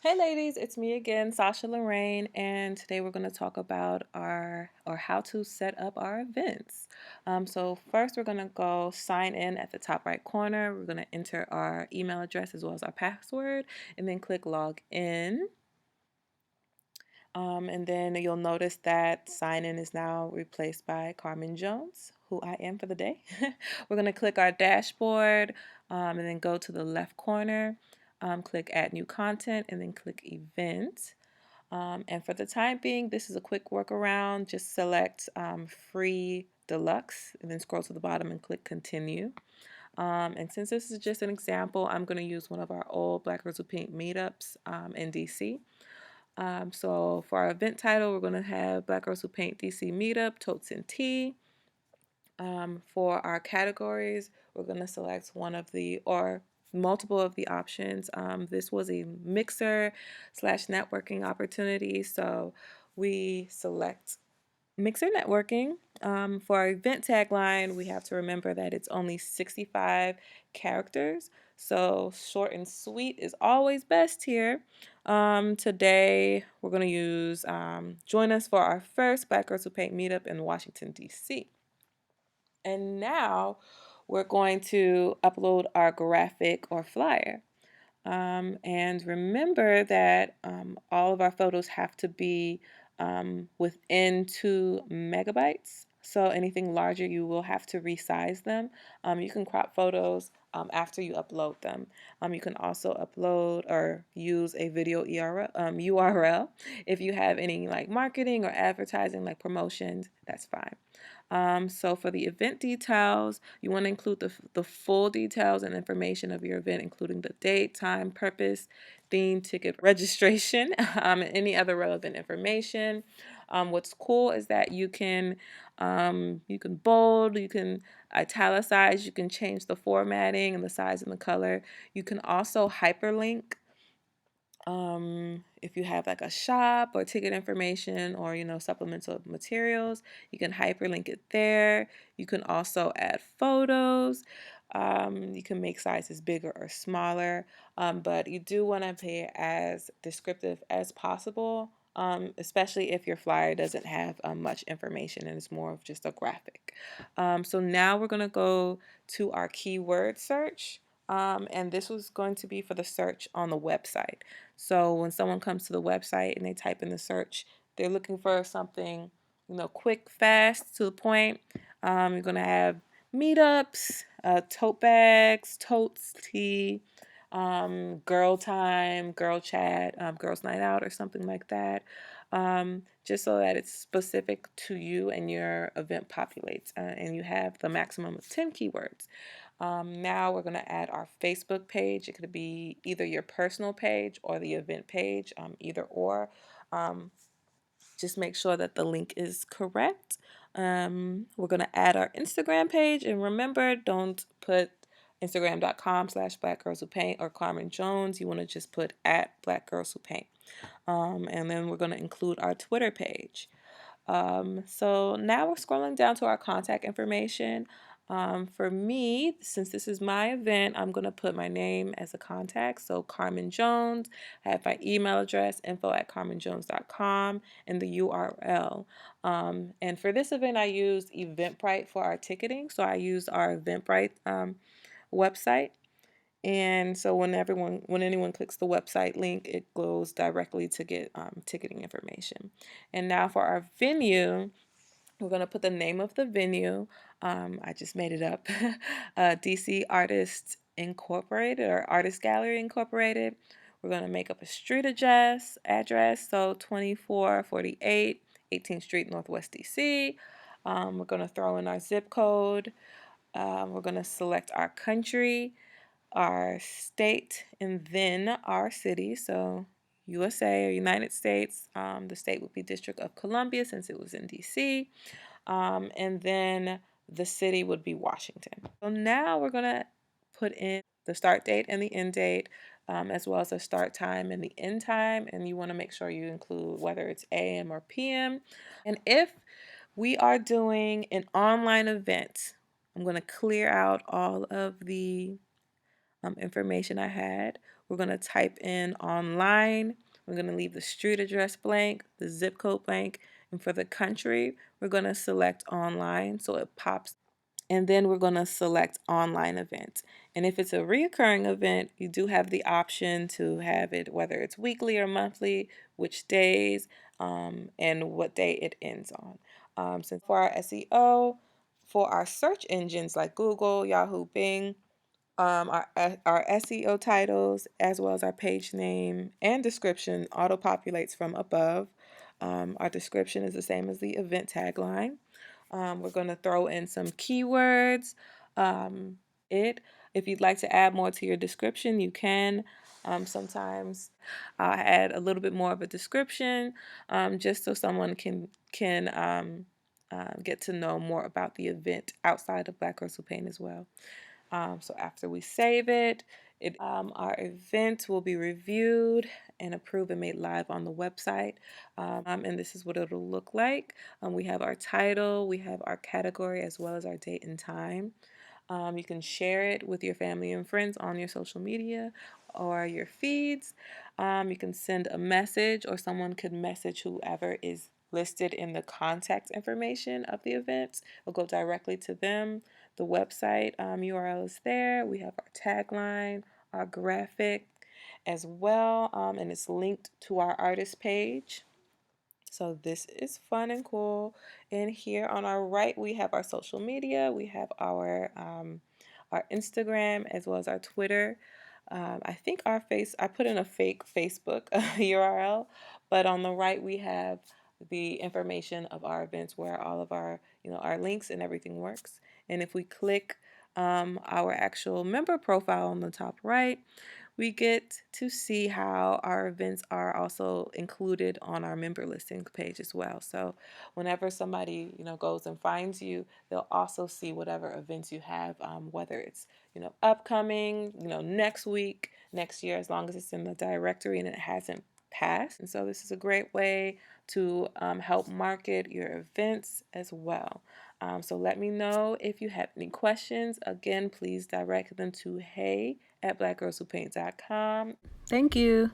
Hey ladies, it's me again, Sasha-Loriene, and today we're going to talk about how to set up our events. So first we're going to go sign in at the top right corner. We're going to enter our email address as well as our password and then click log in. And then you'll notice that sign in is now replaced by Carmen Jones, who I am for the day. We're going to click our dashboard and then go to the left corner, click add new content and then click event. And for the time being, this is a quick workaround. Just select free deluxe and then scroll to the bottom and click continue. And since this is just an example, I'm going to use one of our old Black Girls Who Paint meetups in DC. So for our event title, we're going to have Black Girls Who Paint DC Meetup, Totes and Tea. For our categories, we're going to select one of the or multiple of the options. This was a mixer / networking opportunity, so we select mixer networking. For our event tagline, we have to remember that it's only 65 characters, so short and sweet is always best here. Today, we're going to use join us for our first Black Girls Who Paint meetup in Washington, D.C. And now we're going to upload our graphic or flyer. And remember that all of our photos have to be within 2 megabytes. So anything larger, you will have to resize them. You can crop photos after you upload them. You can also upload or use a video URL. If you have any like marketing or advertising, like promotions, that's fine. So for the event details, you want to include the full details and information of your event, including the date, time, purpose, theme, ticket registration, and any other relevant information. What's cool is that you can bold, you can italicize, you can change the formatting and the size and the color. You can also hyperlink if you have like a shop or ticket information or supplemental materials, you can hyperlink it there. You can also add photos. You can make sizes bigger or smaller, but you do want to be as descriptive as possible, especially if your flyer doesn't have much information and it's more of just a graphic. So now we're going to go to our keyword search. And this was going to be for the search on the website. So when someone comes to the website and they type in the search, they're looking for something, quick, fast, to the point. You're going to have meetups, tote bags, totes, tea, girl time, girl chat, girls night out, or something like that. Just so that it's specific to you and your event populates, and you have the maximum of 10 keywords. Now we're going to add our Facebook page. It could be either your personal page or the event page, either or. Just make sure that the link is correct. We're going to add our Instagram page, and remember, don't put Instagram.com/Black Girls Who Paint or Carmen Jones. You want to just put @Black Girls Who Paint. And then we're going to include our Twitter page. So now we're scrolling down to our contact information. For me, since this is my event, I'm going to put my name as a contact. So Carmen Jones. I have my email address, info@carmenjones.com, and the URL. And for this event, I used Eventbrite for our ticketing. So I used our Eventbrite website. And so when anyone clicks the website link, it goes directly to get ticketing information. And now for our venue, we're going to put the name of the venue. I just made it up. DC Artists Incorporated or Artist Gallery Incorporated. We're going to make up a street address, so 2448 18th Street, Northwest DC. We're going to throw in our zip code. We're going to select our country, our state, and then our city. So USA or United States. The state would be District of Columbia since it was in DC. And then the city would be Washington. So now we're going to put in the start date and the end date, as well as the start time and the end time. And you want to make sure you include whether it's AM or PM. And if we are doing an online event, I'm going to clear out all of the information I had. we're going to type in online. We're going to leave the street address blank, the zip code blank, and for the country, we're going to select online so it pops. And then we're going to select online event. And if it's a reoccurring event, you do have the option to have it whether it's weekly or monthly, which days, and what day it ends on. Since for our SEO, for our search engines like Google, Yahoo, Bing, our SEO titles, as well as our page name and description, auto populates from above. Our description is the same as the event tagline. We're going to throw in some keywords. It, if you'd like to add more to your description, you can. Sometimes I'll add a little bit more of a description, just so someone can get to know more about the event outside of Black Girls Who Paint as well. So after we save it, our event will be reviewed and approved and made live on the website. And this is what it'll look like. We have our title, we have our category, as well as our date and time. You can share it with your family and friends on your social media or your feeds. You can send a message, or someone could message whoever is listed in the contact information of the event. It'll go directly to them. The website URL is there. We have our tagline, our graphic as well, and it's linked to our artist page. So this is fun and cool. And here on our right, we have our social media. We have our Instagram as well as our Twitter. I think I put in a fake Facebook URL, but on the right we have the information of our events where all of our, our links and everything works. And if we click our actual member profile on the top right, we get to see how our events are also included on our member listing page as well. So whenever somebody, goes and finds you, they'll also see whatever events you have, whether it's, upcoming, next week, next year, as long as it's in the directory and it hasn't passed. And so this is a great way to help market your events as well. So let me know if you have any questions. Again, please direct them to hey@blackgirlswhopaint.com. Thank you.